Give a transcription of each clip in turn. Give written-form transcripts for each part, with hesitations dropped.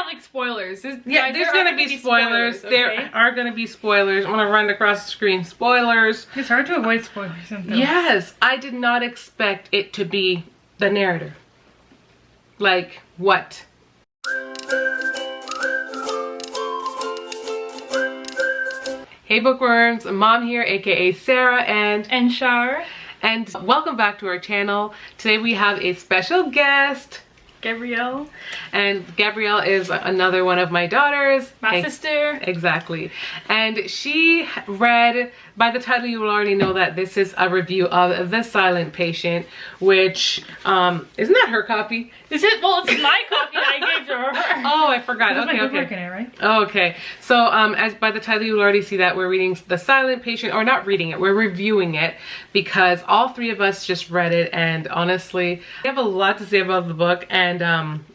have like spoilers. There's gonna be spoilers. Okay? There are gonna be spoilers. I'm gonna run across the screen. Spoilers. It's hard to avoid spoilers sometimes. Yes, I did not expect it to be the narrator. Like, what? Hey Bookworms, Mom here, aka Sarah and Char. And welcome back to our channel. Today we have a special guest, Gabrielle. And Gabrielle is another one of my daughters. My sister. Exactly. And she read, by the title you will already know that this is a review of The Silent Patient, which, isn't that her copy? Is it? Well, it's my copy that I gave to her. Oh, I forgot. Okay, okay. Working it, right? Okay. So, as by the title you will already see that we're reading The Silent Patient, or not reading it, we're reviewing it because all three of us just read it, and honestly, we have a lot to say about the book. And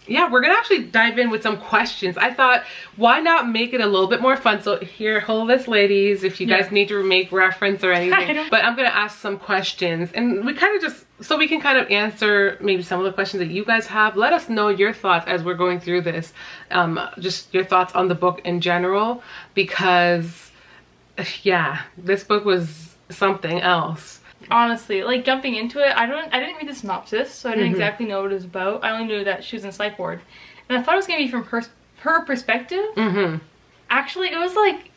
yeah, we're gonna actually dive in with some questions. I thought, why not make it a little bit more fun? So here, hold this, ladies, if you guys need to make reference or anything. But I'm gonna ask some questions, and we kind of just, so we can kind of answer maybe some of the questions that you guys have. Let us know your thoughts as we're going through this. Just your thoughts on the book in general, because yeah, this book was something else. Honestly, like jumping into it, I didn't read the synopsis, so I didn't exactly know what it was about. I only knew that she was in psych ward, and I thought it was gonna be from her perspective. Actually, it was like,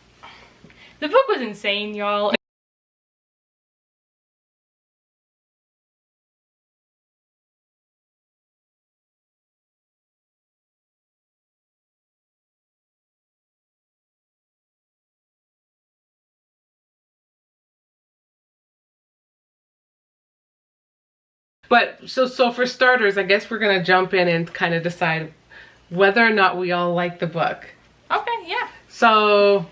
the book was insane, y'all. But so for starters, I guess we're gonna jump in and kind of decide whether or not we all like the book. Okay, yeah. So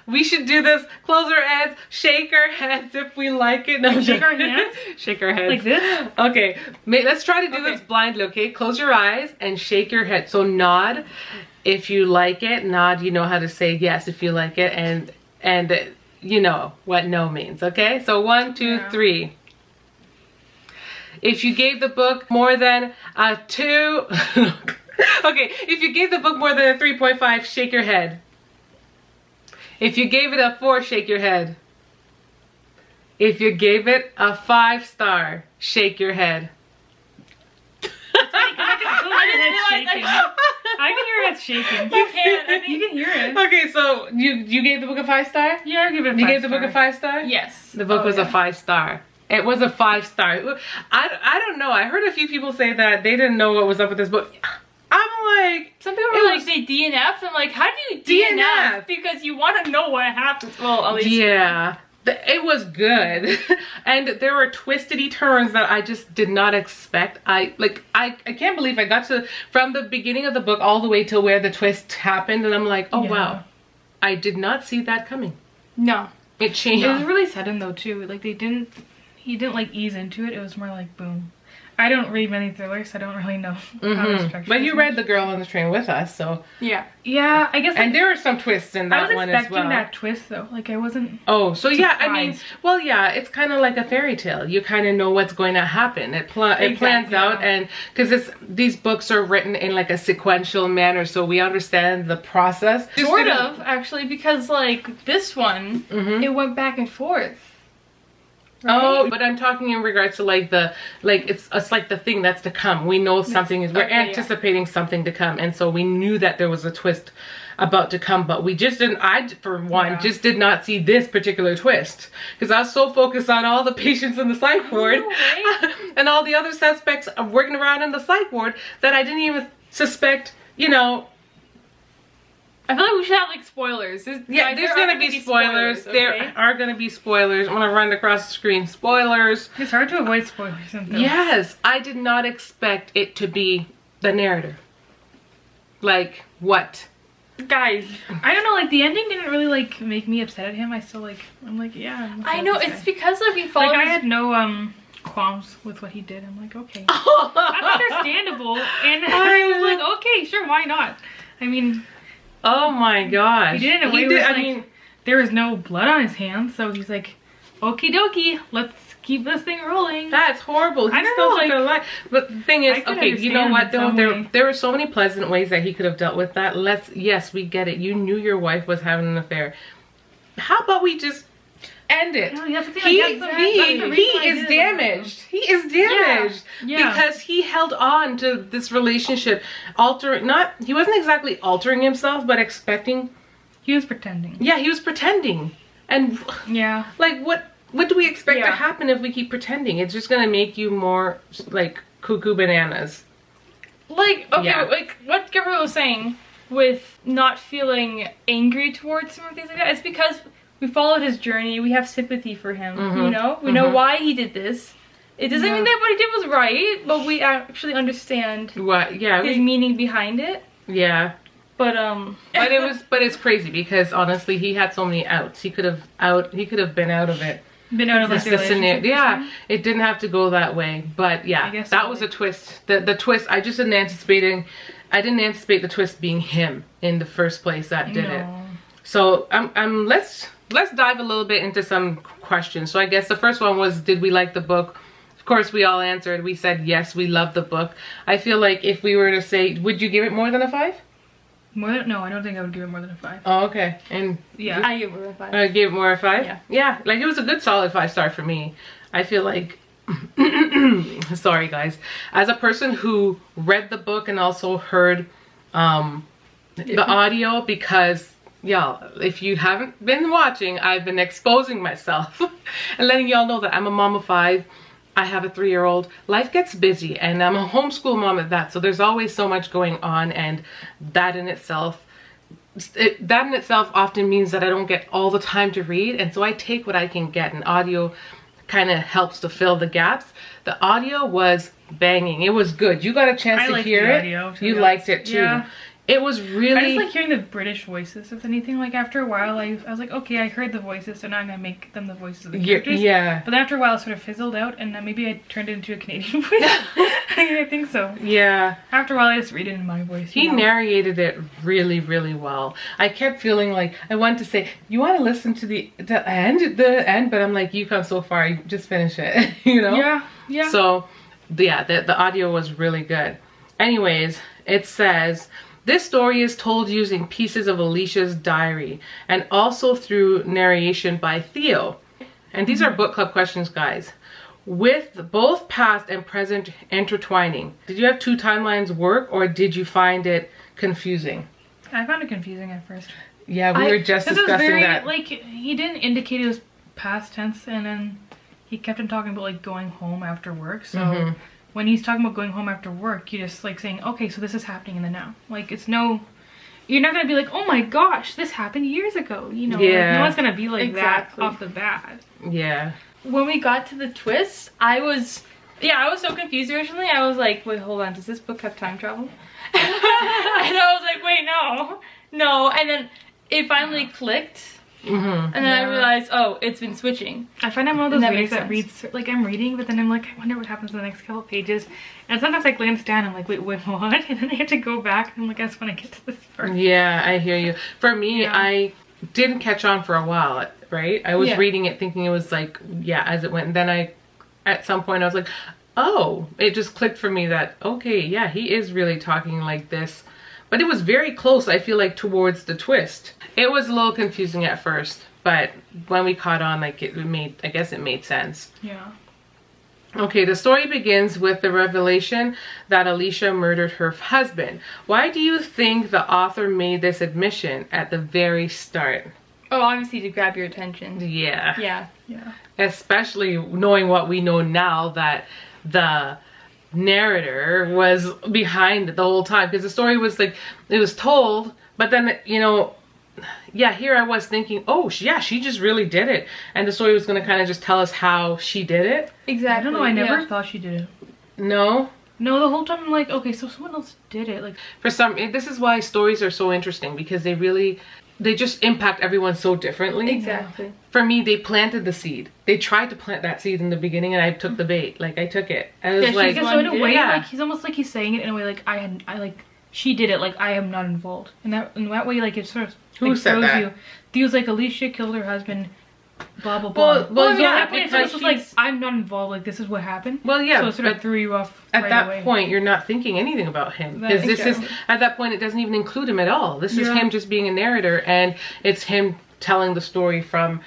we should do this. Close our heads, shake our heads if we like it. No, shake our hands? Shake our heads. Like this? Okay, let's try to do this blindly, okay? Close your eyes and shake your head. So nod if you like it. Nod, you know how to say yes if you like it. And you know what no means, okay? So 1, 2, 3. If you gave the book more than a 2, okay, if you gave the book more than a 3.5, shake your head. If you gave it a 4, shake your head. If you gave it a 5-star, shake your head. I can hear it shaking. You can. You can hear it. Okay, so you gave the book a 5-star? Yeah, I give it a 5-star. You gave the book a 5-star? Yes. The book was a 5-star. It was a 5-star. I don't know. I heard a few people say that they didn't know what was up with this book. I'm like, some people were like, they DNF'd. I'm like, how do you DNF? Because you want to know what happens. Well, at least. Yeah. It was good. And there were twisty turns that I just did not expect. I can't believe I got to, from the beginning of the book all the way till where the twist happened. And I'm like, oh wow. I did not see that coming. No. It changed. It was really sudden though too. Like he didn't like ease into it. It was more like boom. I don't read many thrillers, so I don't really know how to structure. But you read The Girl on the Train with us, so yeah, I guess. And there were some twists in that one as well. I was expecting that twist though. Like I wasn't. Oh, so surprised. Yeah, I mean, well, yeah, it's kind of like a fairy tale. You kind of know what's going to happen. It plans out, and because these books are written in like a sequential manner, so we understand the process. Sort of, actually, because like this one, it went back and forth. Right? Oh, but I'm talking in regards to like it's like the thing that's to come. We know something is, we're anticipating something to come, and so we knew that there was a twist about to come, but we just didn't, I for one just did not see this particular twist because I was so focused on all the patients in the psych ward and all the other suspects working around in the psych ward that I didn't even suspect, you know. I feel like we should have like spoilers. There's gonna be spoilers. Okay? There are gonna be spoilers. I'm gonna run across the screen. Spoilers. It's hard to avoid spoilers sometimes. Yes, I did not expect it to be the narrator. Like, what? Guys, I don't know, like the ending didn't really like make me upset at him. I'm like, yeah. I know, it's because like we followed. Like I had no qualms with what he did. I'm like, okay. That's understandable. And I was like, okay, sure, why not? I mean, oh my gosh. He did it in a way where I mean, there was no blood on his hands, so he's like, okie dokie, let's keep this thing rolling. That's horrible. I don't know, like, gonna lie. But the thing is, okay, you know what though? There were so many pleasant ways that he could have dealt with that. Yes, we get it. You knew your wife was having an affair. How about we just end it? No, he is damaged. He is damaged because he held on to this relationship, he wasn't exactly altering himself, but expecting. He was pretending. Yeah, he was pretending. And like what do we expect to happen if we keep pretending? It's just gonna make you more like cuckoo bananas. Like, okay, like what Gabriel was saying with not feeling angry towards him or things like that, it's because we followed his journey. We have sympathy for him, you know? We know why he did this. It doesn't mean that what he did was right, but we actually understand his meaning behind it. Yeah. But but it's crazy because honestly he had so many outs. He could have been out of it. Been out of this relationship. Yeah, it didn't have to go that way. But yeah, that was a twist. The twist, I didn't anticipate the twist being him in the first place that did it. So let's dive a little bit into some questions. So I guess the first one was, did we like the book? Of course we all answered. We said yes, we loved the book. I feel like if we were to say, would you give it more than a 5? No, I don't think I would give it more than a 5. Oh, okay. And yeah, I give it more than a 5. I gave it more than a 5? Yeah. Yeah, like it was a good solid 5-star for me. I feel like sorry guys. As a person who read the book and also heard the audio, because if you haven't been watching, I've been exposing myself and letting y'all know that I'm a mom of 5. I have a 3-year-old. Life gets busy and I'm a homeschool mom at that. So there's always so much going on, and that in itself often means that I don't get all the time to read. And so I take what I can get, and audio kind of helps to fill the gaps. The audio was banging. It was good. You got a chance to hear it. You liked it too. Yeah. It was really... I just like hearing the British voices, if anything. Like, after a while, I was like, okay, I heard the voices, so now I'm going to make them the voices of the characters. Yeah. But then after a while, it sort of fizzled out, and maybe I turned it into a Canadian voice. I think so. Yeah. After a while, I just read it in my voice. He narrated it really, really well. I kept feeling like I wanted to say, you want to listen to the end, but I'm like, you come so far, you just finish it, you know? Yeah, yeah. So, yeah, the audio was really good. Anyways, it says... This story is told using pieces of Alicia's diary and also through narration by Theo. And these are book club questions, guys. With both past and present intertwining, did you have 2 timelines work, or did you find it confusing? I found it confusing at first. Yeah, we were just discussing that. Like, he didn't indicate it was past tense, and then he kept on talking about like going home after work. So when he's talking about going home after work, you're just like saying, okay, so this is happening in the now. Like, it's no, you're not gonna be like, oh my gosh, this happened years ago, you know? Yeah. Like, no one's gonna be like that off the bat. Yeah. When we got to the twist, I was so confused originally. I was like, wait, hold on, does this book have time travel? And I was like, wait, no. And then it finally clicked. And then I realized, oh, it's been switching. I find I'm one of those readers that reads, like, I'm reading, but then I'm like, I wonder what happens in the next couple pages. And sometimes I glance down and I'm like, wait, what? And then I have to go back and I'm like, I just want to get to this part. Yeah, I hear you. For me, I didn't catch on for a while, right? I was reading it thinking it was like, as it went. And then at some point I was like, oh, it just clicked for me that, okay, yeah, he is really talking like this. But it was very close, I feel like, towards the twist. It was a little confusing at first, but when we caught on, like, I guess it made sense. Yeah. Okay, the story begins with the revelation that Alicia murdered her husband. Why do you think the author made this admission at the very start? Oh, obviously to grab your attention. Yeah. Yeah. Especially knowing what we know now, that the narrator was behind it the whole time, because the story was like, it was told, but then, you know, here I was thinking, oh yeah, she just really did it, and the story was going to kind of just tell us how she did it. Exactly. I don't know, I never thought she did it. No, the whole time I'm like, okay, so someone else did it. Like, for this is why stories are so interesting, because they just impact everyone so differently. Exactly. For me, they planted the seed. They tried to plant that seed in the beginning, and I took the bait. Like, I took it. I was like, so in a way, like, he's almost like he's saying it in a way like she did it. Like, I am not involved. And in that way, like, it sort of who said that? Theo's like, Alicia killed her husband blah blah blah. Well, yeah, at that point, because it's like, I'm not involved, like this is what happened. Well, yeah, so it sort of threw you off at right that away. point. You're not thinking anything about him, because this is, at that point, it doesn't even include him at all. This is him just being a narrator, and it's him telling the story from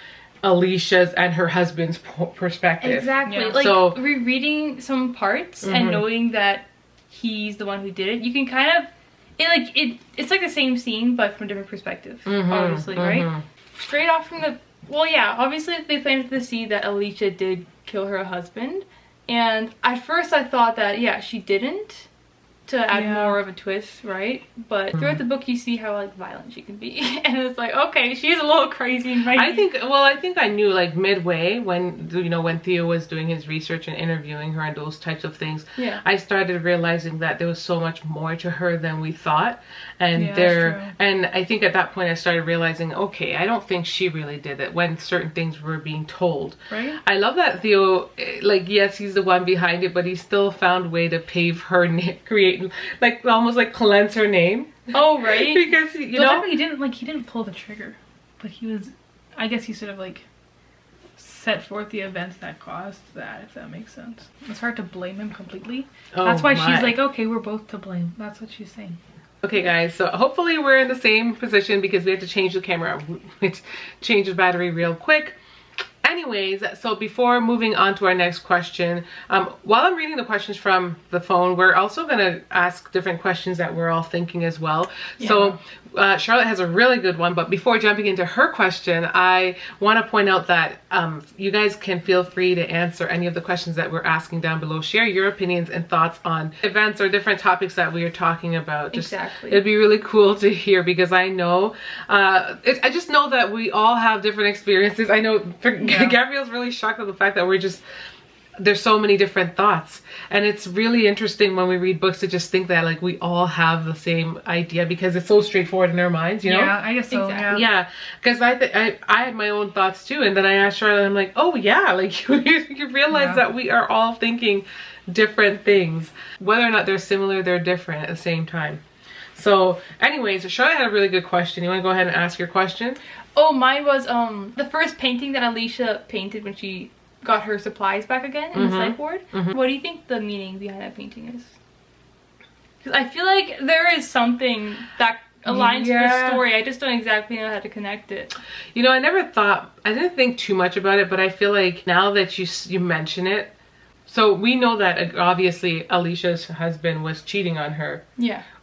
Alicia's and her husband's perspective. Exactly. Like, so rereading some parts and knowing that he's the one who did it, you can kind of, it's like the same scene but from a different perspective, obviously, right? Straight off from the, well, yeah, obviously they planted the seed that Alicia did kill her husband, and at first I thought that, yeah, she didn't, to add more of a twist, right? But throughout the book you see how like violent she can be, and it's like, okay, she's a little crazy and I think I knew like midway when, you know, when Theo was doing his research and interviewing her and those types of things, I started realizing that there was so much more to her than we thought, and and I think at that point I started realizing, okay, I don't think she really did it when certain things were being told. Right. I love that Theo, like, yes, he's the one behind it, but he still found a way to pave her create, like, almost like cleanse her name. Oh, right. Because, you know, he didn't pull the trigger, but he was, I guess he sort of like set forth the events that caused that, if that makes sense. It's hard to blame him completely. That's why she's like, okay, we're both to blame. That's what she's saying. Okay, guys, so hopefully we're in the same position, because we have to change the camera. Let's change the battery real quick. Anyways, so before moving on to our next question, while I'm reading the questions from the phone, we're also going to ask different questions that we're all thinking as well. So Charlotte has a really good one, but before jumping into her question, I want to point out that you guys can feel free to answer any of the questions that we're asking down below. Share your opinions and thoughts on events or different topics that we are talking about. It'd be really cool to hear, because I know, I just know that we all have different experiences. I know Gabrielle's really shocked at the fact that there's so many different thoughts, and it's really interesting when we read books to just think that like we all have the same idea, because it's so straightforward in our minds, you know? Yeah, I guess so. Exactly. Yeah, because I had my own thoughts too, and then I asked Charlotte, I'm like, oh yeah, like you realize that we are all thinking different things, whether or not they're similar, they're different at the same time. So anyways, Charlotte had a really good question. You want to go ahead and ask your question? Oh, mine was the first painting that Alicia painted when she got her supplies back again in the psych ward. What do you think the meaning behind that painting is? Because I feel like there is something that aligns with the story. I just don't exactly know how to connect it. You know, I didn't think too much about it, but I feel like now that you mention it, so we know that obviously Alicia's husband was cheating on her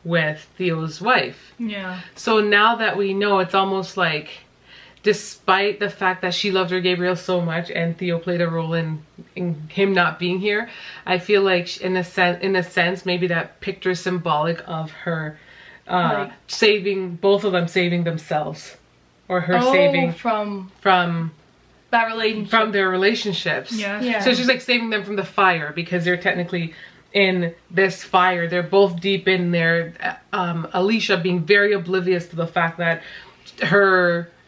with Theo's wife. Yeah. So now that we know, it's almost like, despite the fact that she loved her Gabriel so much and Theo played a role in him not being here, I feel like in a sense maybe that picture is symbolic of her like, saving, both of them saving themselves, or her saving from that relationship, from their relationships. Yeah. So she's like saving them from the fire, because they're technically in this fire. They're both deep in there. Alicia being very oblivious to the fact that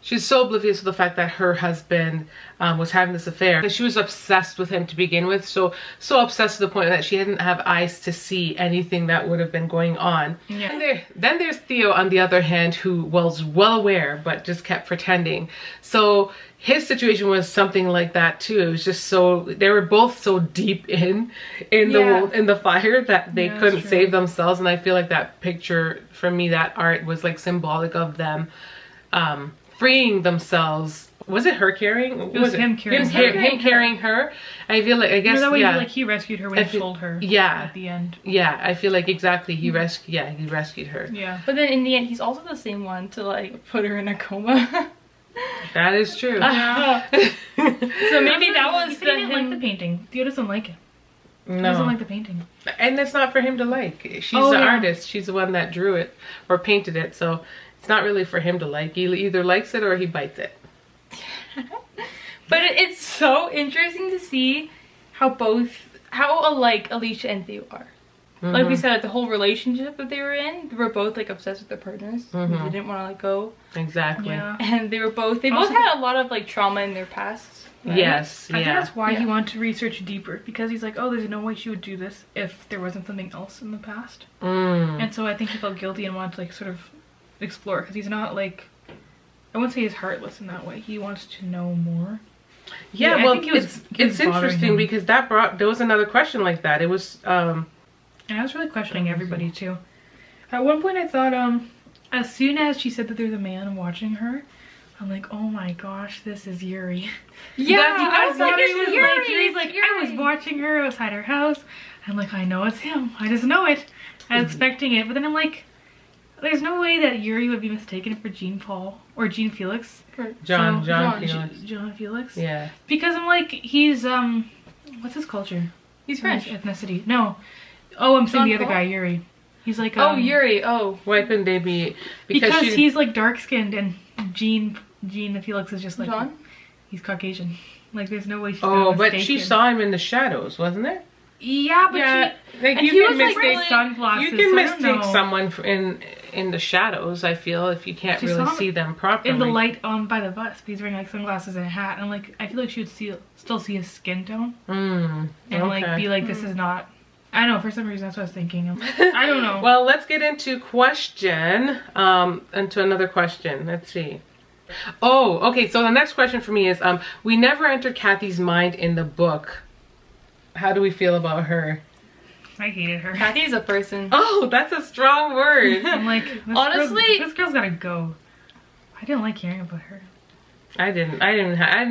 she's so oblivious to the fact that her husband was having this affair. She was obsessed with him to begin with, so obsessed to the point that she didn't have eyes to see anything that would have been going on. Yeah. And then there's Theo, on the other hand, who was well aware but just kept pretending. So his situation was something like that too. It was just so, they were both so deep in the fire that they couldn't save themselves. And I feel like that picture, for me, that art was like symbolic of them freeing themselves. Was it her carrying? It was him carrying her. Him carrying her. I feel like, I guess, that way, like he rescued her when he told her. At the end. Yeah, I feel like exactly he rescued her. Yeah. But then in the end, he's also the same one to like put her in a coma. That is true. So maybe that was he didn't like the painting. Theo doesn't like it. No. He doesn't like the painting. And it's not for him to like. She's the artist. She's the one that drew it or painted it. So it's not really for him to like. He either likes it or he bites it. But it's so interesting to see how alike Alicia and Theo are. Like we said, the whole relationship that they were in, they were both like obsessed with their partners. They didn't want to let go. Exactly. Yeah. And they both had a lot of like trauma in their pasts. Right? Yes. I think that's why he wanted to research deeper, because he's like, oh, there's no way she would do this if there wasn't something else in the past. And so I think he felt guilty and wanted to like sort of explore, because he's not like, I wouldn't say he's heartless in that way. He wants to know more. Yeah, I well, think he was it's bothering interesting him. because there was another question like that. It was And I was really questioning everybody too. At one point I thought, as soon as she said that there's a man watching her, I'm like, oh my gosh, this is Yuri. Yeah, I was like, he was Yuri, like, Yuri's like, I was watching her outside her house. I'm like, I know it's him. I just know it. I was expecting it, but then I'm like, there's no way that Yuri would be mistaken for Jean Paul or Jean Felix. John John Felix. John Felix. Yeah. Because I'm like, he's what's his culture? He's French. Ethnicity. No. Oh, I'm saying John the other Paul? guy, Yuri. He's like Oh, Yuri. Oh. Why couldn't they be? Because he's like dark skinned and Jean Felix is just like John? he's Caucasian. Like there's no way she's Oh, gonna but mistake she him. saw him in the shadows, wasn't it? Yeah, but Yeah, like and you he can was like mistake wearing sunglasses. you can so I don't mistake know. someone in the shadows. I feel if you can't She really saw him see them properly. in the light on by the bus. But he's wearing like sunglasses and a hat, and like I feel like she would still see his skin tone and like be like, this is not. I don't know, for some reason that's what I was thinking. I don't know. Well, let's get into into another question. Let's see. Oh, okay. So the next question for me is, we never entered Kathy's mind in the book. How do we feel about her? I hated her. Kathy's a person. Oh, that's a strong word. I'm like, Honestly, this girl's gotta go. I didn't like hearing about her. I didn't don't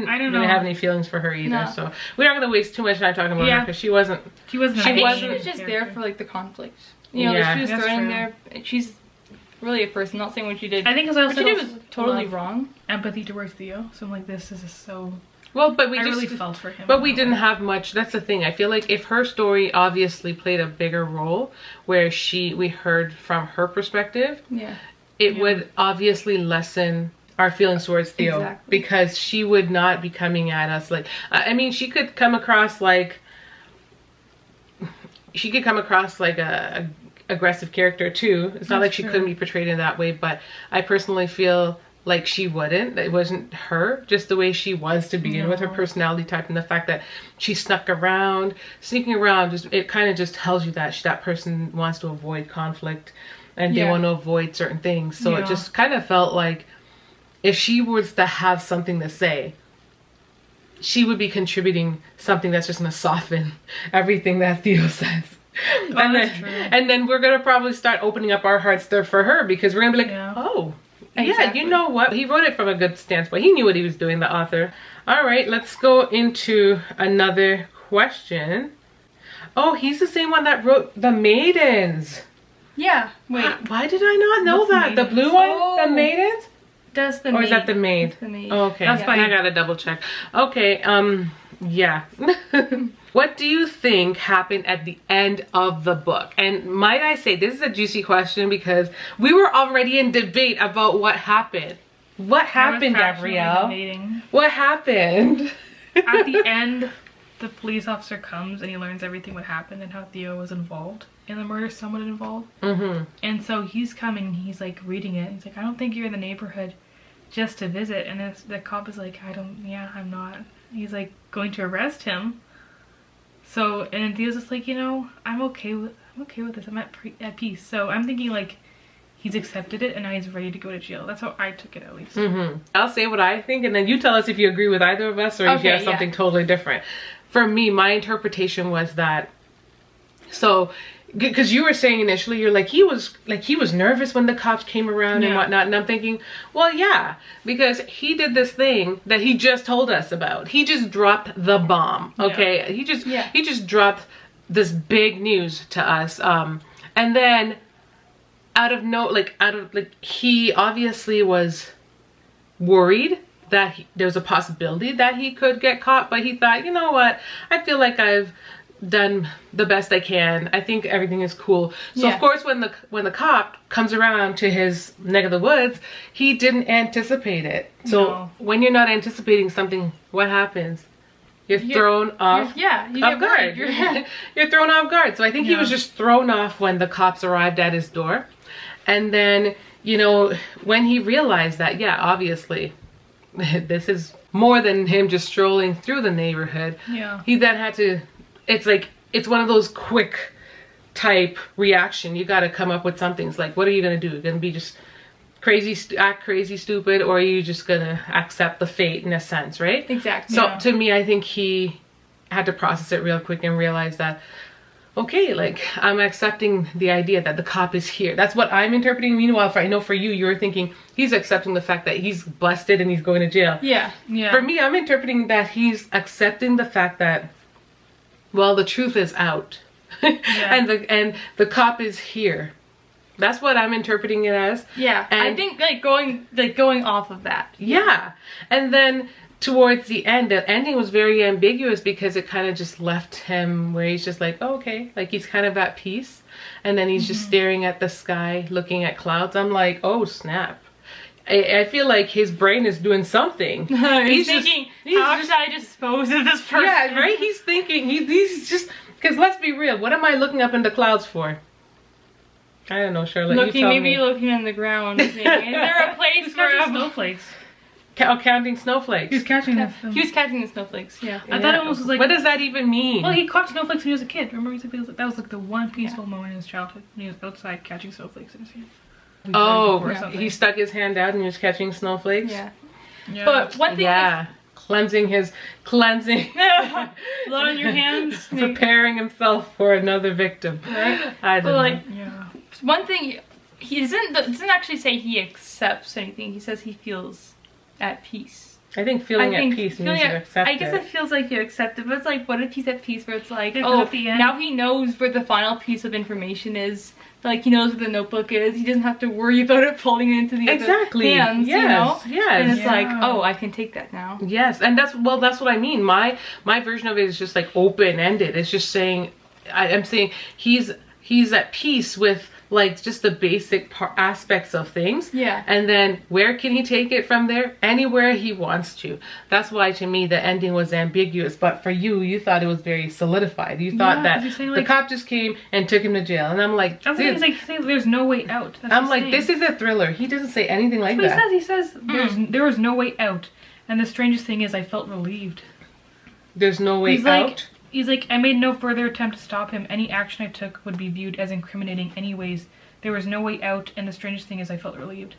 really know. have any feelings for her either. No. So we're not gonna waste too much time talking about her because she wasn't. She wasn't. She I think wasn't- she was just there for like the conflict. You know, Yeah. she was That's thrown in true. there. She's really a person. Not saying what she did. I think because I what also she did was totally wrong. empathy towards Theo, so I'm like, this is so. Well, but I really felt for him. But we didn't have much. That's the thing. I feel like if her story obviously played a bigger role, where we heard from her perspective, Yeah. it would obviously lessen our feelings towards Theo. Exactly. Because she would not be coming at us like, I mean, she could come across like a aggressive character too. It's not like she couldn't be portrayed in that way, but I personally feel like she wouldn't. It wasn't her, just the way she was to begin with, her personality type, and the fact that she sneaking around, just it kind of just tells you that that person wants to avoid conflict and they want to avoid certain things. So it just kind of felt like if she was to have something to say, she would be contributing something that's just going to soften everything that Theo says. And then we're going to probably start opening up our hearts there for her, because we're going to be like, oh, Exactly. yeah, you know what? He wrote it from a good stance, but he knew what he was doing, the author. All right, let's go into another question. Oh, he's the same one that wrote The Maidens. Yeah. Wait. Why did I not know that? The blue one? The Maidens? That's the Or is that the maid? That's the maid. Oh, okay. That's fine. I gotta double check. Okay, yeah. What do you think happened at the end of the book? And might I say, this is a juicy question because we were already in debate about what happened. What happened, Gabrielle? What happened? At the end, the police officer comes and he learns everything what happened and how Theo was involved in the murder, somewhat involved. Mm-hmm. And so he's coming, he's like reading it. He's like, I don't think you're in the neighborhood just to visit. And the cop is like, I'm not. He's like going to arrest him. So, and Theo's just like, I'm okay with this. I'm at peace. So I'm thinking like he's accepted it and now he's ready to go to jail. That's how I took it, at least. Mm-hmm. I'll say what I think, and then you tell us if you agree with either of us or if you have something totally different. For me, my interpretation was that, so, because you were saying initially, you're like, he was nervous when the cops came around and whatnot, and I'm thinking, well, yeah, because he did this thing that he just told us about. He just dropped the bomb, okay? He just dropped this big news to us, and then he obviously was worried that there was a possibility that he could get caught, but he thought, you know what, I feel like I've done the best I can. I think everything is cool. So of course when the cop comes around to his neck of the woods, he didn't anticipate it. So when you're not anticipating something, what happens? You're thrown off guard. You're thrown off guard. So I think he was just thrown off when the cops arrived at his door. And then, when he realized that, obviously, this is more than him just strolling through the neighborhood. Yeah. He then had to, it's one of those quick type reaction. You got to come up with something. It's like, what are you going to do? You're going to be just act crazy stupid, or are you just gonna accept the fate in a sense, right? Exactly. So to me, I think he had to process it real quick and realize that, okay, like, I'm accepting the idea that the cop is here. That's what I'm interpreting. Meanwhile, I know for you, you're thinking he's accepting the fact that he's busted and he's going to jail. Yeah. For me, I'm interpreting that he's accepting the fact that, well, the truth is out. and the cop is here. That's what I'm interpreting it as. Yeah. And I think going off of that. Yeah. And then towards the end, the ending was very ambiguous because it kind of just left him where he's just like, oh, okay, like he's kind of at peace. And then he's just staring at the sky, looking at clouds. I'm like, oh, snap. I feel like his brain is doing something. he's thinking, how should I dispose of this person? Yeah, right? He's thinking, he's just, because let's be real, what am I looking up in the clouds for? I don't know, Charlotte, you tell me. Looking on the ground. Is there a place for snowflakes? Counting snowflakes. He was catching them. He was catching the snowflakes, yeah. I thought it was like... What does that even mean? Well, he caught snowflakes when he was a kid. Remember, that was like the one peaceful moment in his childhood when he was outside catching snowflakes in his hand. Oh, he stuck his hand out and he was catching snowflakes? Yeah. But one thing cleansing. Blood on your hands. Preparing himself for another victim. Right? I don't know. Yeah. One thing, he doesn't actually say he accepts anything. He says he feels at peace. I think feeling at peace means you accept it. I guess it feels like you accept it, but it's like, what if he's at peace where it's like, at the end, now he knows where the final piece of information is. Like, he knows where the notebook is. He doesn't have to worry about it falling into the other hands, you know? Yes. And it's like, oh, I can take that now. Yes, and that's what I mean. My version of it is just like open-ended. It's just saying, I'm saying he's at peace with like just the basic aspects of things. Yeah. And then where can he take it from there? Anywhere he wants to. That's why to me the ending was ambiguous. But for you, you thought it was very solidified. You thought that the cop just came and took him to jail. And I'm like, he's like saying there's no way out. I'm like, this is a thriller. He doesn't say anything like that. He says there was no way out. And the strangest thing is I felt relieved. There's no way out? He's like, I made no further attempt to stop him. Any action I took would be viewed as incriminating anyways. There was no way out, and the strangest thing is I felt relieved.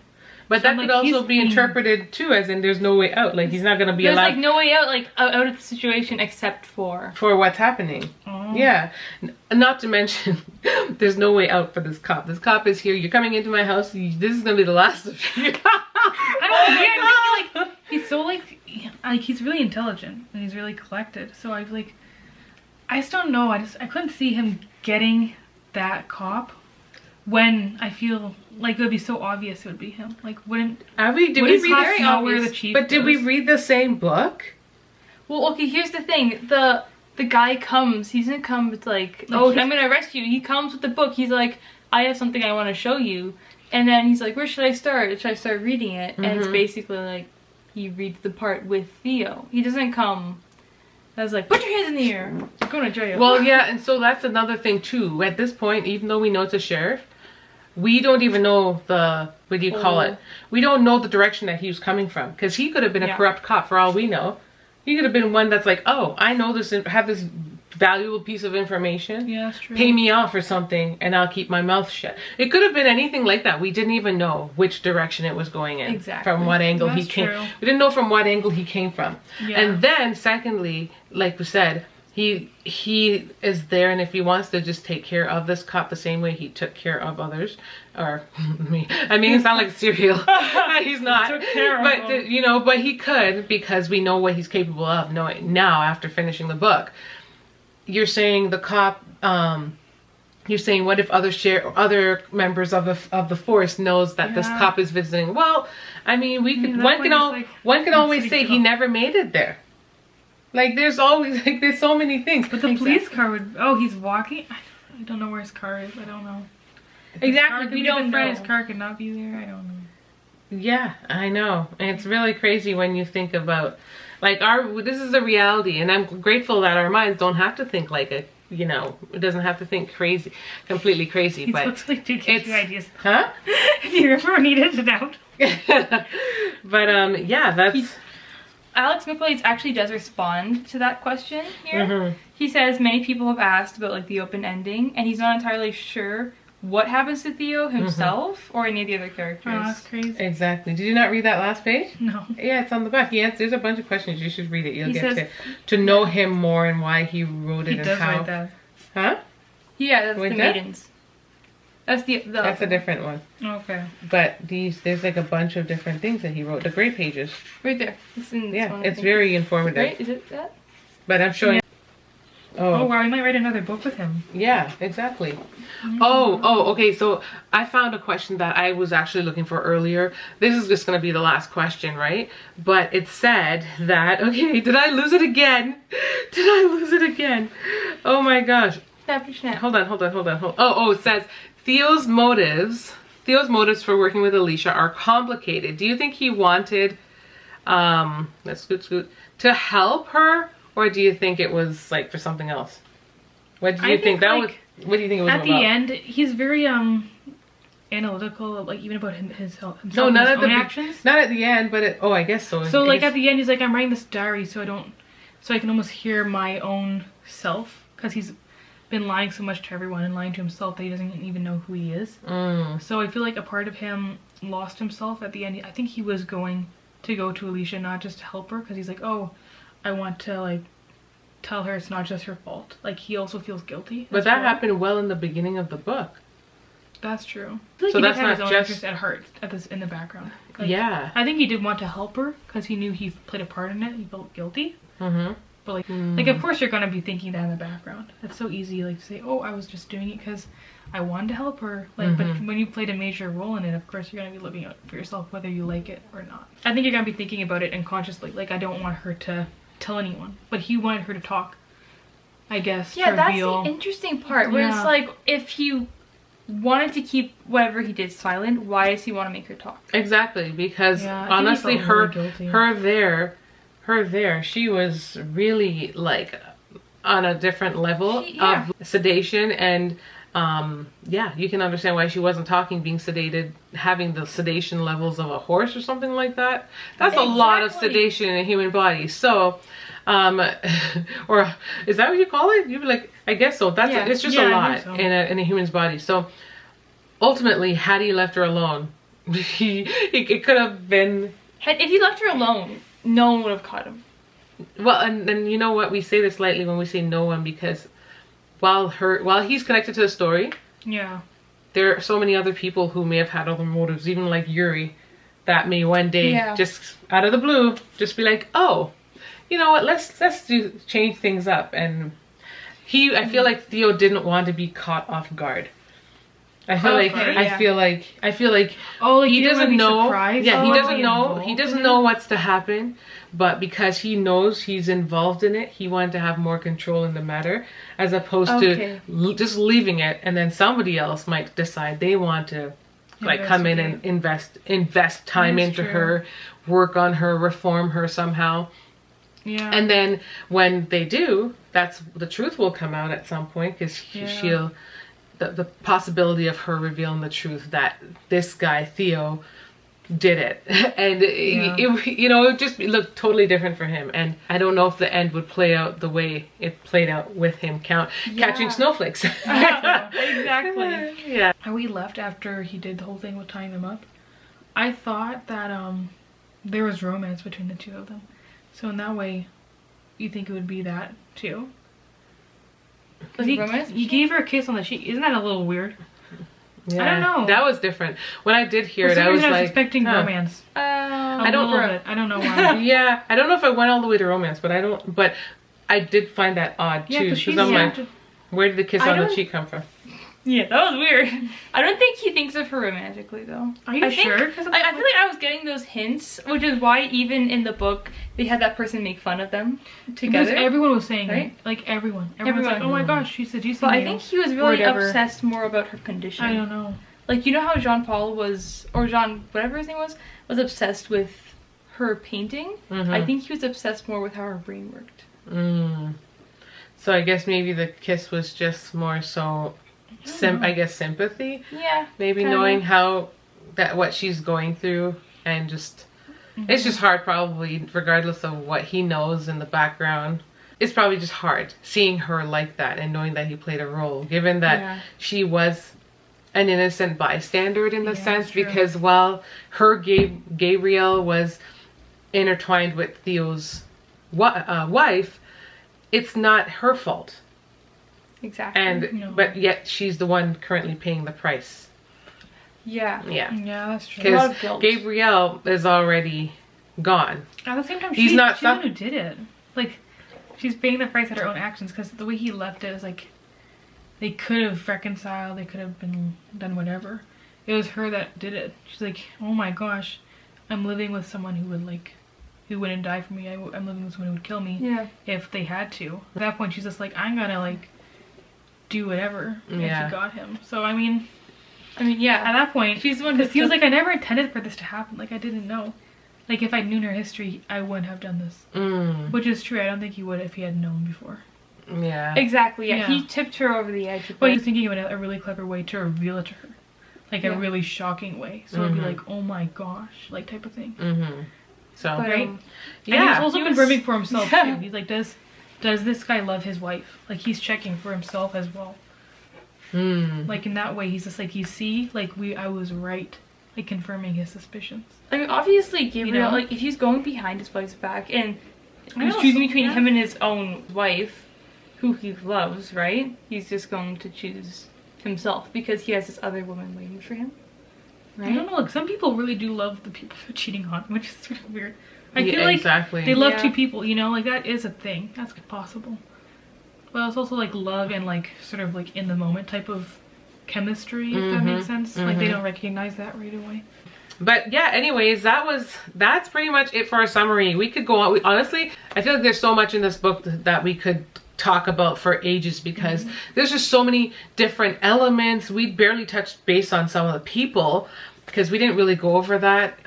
But that could also be interpreted too as in there's no way out. Like he's not going to be allowed. There's like no way out, like out of the situation except for what's happening. Oh. Yeah. Not to mention, there's no way out for this cop. This cop is here. You're coming into my house. This is going to be the last of you. I don't know. Like, he's so like he's really intelligent and he's really collected. So I just don't know. I couldn't see him getting that cop when I feel like it would be so obvious it would be him. Like, wouldn't did we read know where the chief did we read the same book? Well, okay, here's the thing. The guy comes. He doesn't come with like, oh, I'm gonna arrest you. He comes with the book. He's like, I have something I want to show you. And then he's like, where should I start? Should I start reading it? And it's basically like, he reads the part with Theo. He doesn't come... I was like, put your hands in the air. I'm going to jail. Well, yeah, and so that's another thing too. At this point, even though we know it's a sheriff, we don't even know what do you call it? We don't know the direction that he was coming from. Because he could have been a corrupt cop for all we know. He could have been one that's like, oh, I know this, have this valuable piece of information. Yeah, that's true. Pay me off or something and I'll keep my mouth shut. It could have been anything like that. We didn't even know which direction it was going in. Exactly. From what angle he came. True. We didn't know from what angle he came from. Yeah. And then secondly, like we said, he is there, and if he wants to just take care of this cop the same way he took care of others, or me. I mean, it sounds like a serial. He's not. Took care of but you know, but he could, because we know what he's capable of knowing now after finishing the book. You're saying the cop, you're saying what if other members of the force knows that this cop is visiting? Well, I mean, one can always say he never made it there. Like there's always there's so many things. But the police car would, he's walking. I don't know where his car is. I don't know. Exactly, we don't know. His car could not be there. I don't know. Yeah, I know. And it's really crazy when you think about, like, this is a reality, and I'm grateful that our minds don't have to think like it. You know, it doesn't have to think crazy, completely crazy. He's but totally do get you ideas. Huh? If you ever needed it out. But yeah, that's. Alex McLeod actually does respond to that question here. He says many people have asked about like the open ending, and he's not entirely sure what happens to Theo himself or any of the other characters. Oh, that's crazy. Exactly. Did you not read that last page? No. Yeah, it's on the back. There's a bunch of questions. You should read it. You'll He get says- to know him more and why he wrote it He and does how. write that. Huh? Yeah, that's Wait, the that? maidens. That's the That's a different one. Okay. But there's like a bunch of different things that he wrote. The gray pages. right there. It's in this Yeah, one, I it's think. very informative. Right? Is it that? But I'm showing. Oh Oh, wow, we might write another book with him. yeah, exactly. Okay. So I found a question that I was actually looking for earlier. This is just going to be the last question, right? But it said that, okay, did I lose it again? Did I lose it again? Oh my gosh. Hold on. Oh, it says Theo's motives for working with Alicia are complicated. Do you think he wanted, let's scoot, to help her? Or do you think it was like for something else? What do you think that was? What do you think it was At about? the end, he's very analytical, like even about himself No, not his at own the actions. not at the end, but I guess so. So I like guess- at the end, he's like, I'm writing this diary so I can almost hear my own self, because he's been lying so much to everyone and lying to himself that he doesn't even know who he is. So I feel like a part of him lost himself at the end. I think he was going to go to Alicia not just to help her, because he's like, oh, I want to like tell her it's not just her fault. Like he also feels guilty. But as that well. happened well in the beginning of the book. That's true. I feel like So he did that's have his not own just- interest at heart at this in the background. Like, Yeah. I think he did want to help her because he knew he played a part in it. He felt guilty. Mm-hmm. But like of course you're gonna be thinking that in the background. It's so easy like to say, oh, I was just doing it because I wanted to help her. Like, but when you played a major role in it, of course you're gonna be living out for yourself whether you like it or not. I think you're gonna be thinking about it unconsciously. Like I don't want her to tell anyone, but he wanted her to talk. I guess. Yeah, to that's reveal. the interesting part. Where it's Yeah. like, if he wanted to keep whatever he did silent, why does he want to make her talk? Exactly, because Yeah, I think he honestly, felt really guilty. her there, she was really like on a different level Yeah. of sedation, and yeah, you can understand why she wasn't talking, being sedated, having the sedation levels of a horse or something like that. That's a lot of Exactly. sedation in a human body. So, or is that what you call it? You'd be like, I guess so. That's Yeah. it's just Yeah, a I lot think so. in a human's body. So ultimately, had he left her alone, it could have been. If he left her alone, no one would have caught him. Well, and then you know what, we say this lightly when we say no one, because while he's connected to the story, Yeah. there are so many other people who may have had other motives, even like Yuri, that may one day Yeah. just out of the blue just be like, oh, you know what, let's change things up. And I feel like Theo didn't want to be caught off guard. I feel Okay, like yeah. I feel like Oh, like he you didn't doesn't wanna be know. surprised? Yeah, he Oh, doesn't be know. involved He in doesn't it? know what's to happen, but because he knows he's involved in it, he wanted to have more control in the matter, as opposed Okay. to just leaving it, and then somebody else might decide they want to like come in and invest time That's into true. her, work on her, reform her somehow. Yeah. And then when they do, that's the truth will come out at some point, because Yeah. she'll the possibility of her revealing the truth that this guy Theo did it, and it would just look totally different for him. And I don't know if the end would play out the way it played out with him catching snowflakes. Exactly. Yeah. How we left after he did the whole thing with tying them up, I thought that there was romance between the two of them. So in that way, you think it would be that too? Was it romance? He gave her a kiss on the cheek. Isn't that a little weird? Yeah, I don't know. That was different. When I did hear For it, some I was reason, like, expecting huh. romance. I don't little bit. I don't know why. Yeah, I don't know if I went all the way to romance, but I did find that odd Yeah, too, because she's because I'm like, yeah. where did the kiss I on the don't- cheek come from? Yeah, that was weird. I don't think he thinks of her romantically, though. Are you I think- sure? 'Cause I feel like I was getting those hints, which is why even in the book they had that person make fun of them because together. everyone was saying Right? it. Like everyone's like, Everyone. oh my gosh, she's seducing But I you. think he was or really whatever. obsessed more about her condition. I don't know. Like, you know how Jean-Paul was, or Jean, whatever his name was obsessed with her painting? Mhm. I think he was obsessed more with how her brain worked. So I guess maybe the kiss was just more so, I guess sympathy. Yeah. Maybe kinda. knowing what she's going through, and just it's just hard probably, regardless of what he knows in the background. It's probably just hard seeing her like that and knowing that he played a role, given that Yeah. she was an innocent bystander in the sense, true. because while her Gabrielle was intertwined with Theo's wife, it's not her fault. Exactly. And but yet she's the one currently paying the price. Yeah. Yeah. Yeah, that's true. Because Gabrielle is already gone. At the same time, He's she's not the one who did it. Like, she's paying the price at her own actions, because the way he left it was like, they could have reconciled, they could have been done whatever. It was her that did it. She's like, oh my gosh, I'm living with someone who would like, who wouldn't die for me. I'm living with someone who would kill me if they had to. At that point, she's just like, I'm gonna like do whatever. And she got him. So I mean, yeah. At that point, she's the one. Because he was like, I never intended for this to happen. Like, I didn't know. Like, if I'd known her history, I wouldn't have done this. Which is true. I don't think he would if he had known before. Yeah. Exactly. Yeah. He tipped her over the edge. But he's thinking of a really clever way to reveal it to her. Like a really shocking way. So it'd be like, oh my gosh, like type of thing. So, but, right? Yeah. And he's also confirming for himself too. He's like, does this guy love his wife? Like, he's checking for himself as well. Like, in that way, he's just like, you see, like, I was right. Like, confirming his suspicions. I mean, obviously, Gabriel, like, if he's going behind his wife's back and he's choosing between him and his own wife, who he loves, right? He's just going to choose himself because he has this other woman waiting for him. Right? I don't know, like, some people really do love the people they're cheating on, which is sort of weird. I feel like they love two people, you know? Like, that is a thing. That's possible. But it's also, like, love and, like, sort of, like, in the moment type of chemistry, if that makes sense. Like, they don't recognize that right away. But yeah, anyways, that's pretty much it for our summary. We could go on. Honestly, I feel like there's so much in this book that we could talk about for ages, because there's just so many different elements. We barely touched base on some of the people because we didn't really go over that.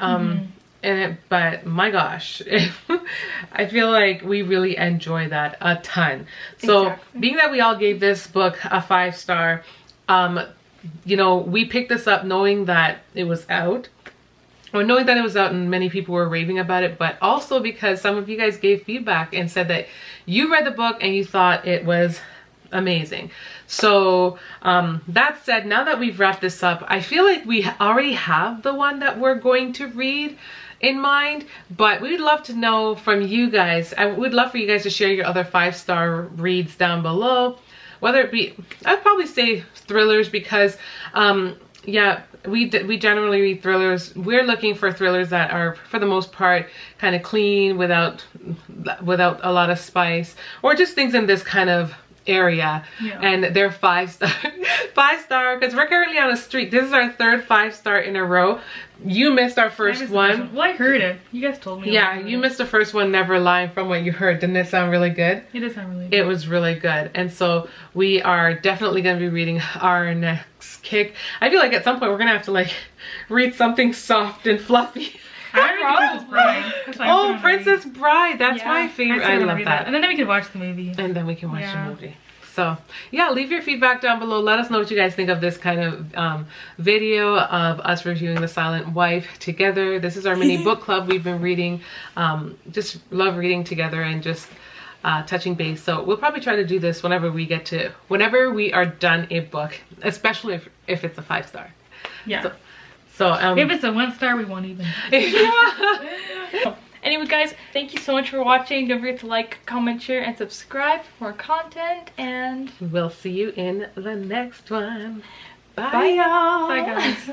But my gosh, I feel like we really enjoy that a ton. So being that we all gave this book a 5-star, you know, we picked this up knowing that it was out. Or knowing that it was out and many people were raving about it, but also because some of you guys gave feedback and said that you read the book and you thought it was amazing. So that said, now that we've wrapped this up, I feel like we already have the one that we're going to read in mind, but we'd love to know from you guys. I would love for you guys to share your other 5-star reads down below, whether it be, I'd probably say thrillers, because yeah, we generally read thrillers. We're looking for thrillers that are, for the most part, kind of clean, without a lot of spice, or just things in this kind of area. And they're 5-star 5-star, because we're currently on a streak. This is our third 5-star in a row. You missed our first one. Well, I heard it. You guys told me. Yeah, you missed the first one, Never Lying. From what you heard, didn't it sound really good? It did sound really good. It was really good. And so we are definitely going to be reading our next kick. I feel like at some point we're going to have to like read something soft and fluffy. I read Princess Bride. Oh, Princess Bride. That's my favorite. I love that. And then we can watch the movie. And then we can watch the movie. So yeah, leave your feedback down below. Let us know what you guys think of this kind of video of us reviewing The Silent Wife together. This is our mini book club. We've been reading, just love reading together and just touching base. So we'll probably try to do this whenever we are done a book, especially if it's a 5-star. Yeah. So if it's a 1-star, we won't even. Anyway, guys, thank you so much for watching. Don't forget to like, comment, share, and subscribe for more content. And we'll see you in the next one. Bye, y'all. Bye, guys.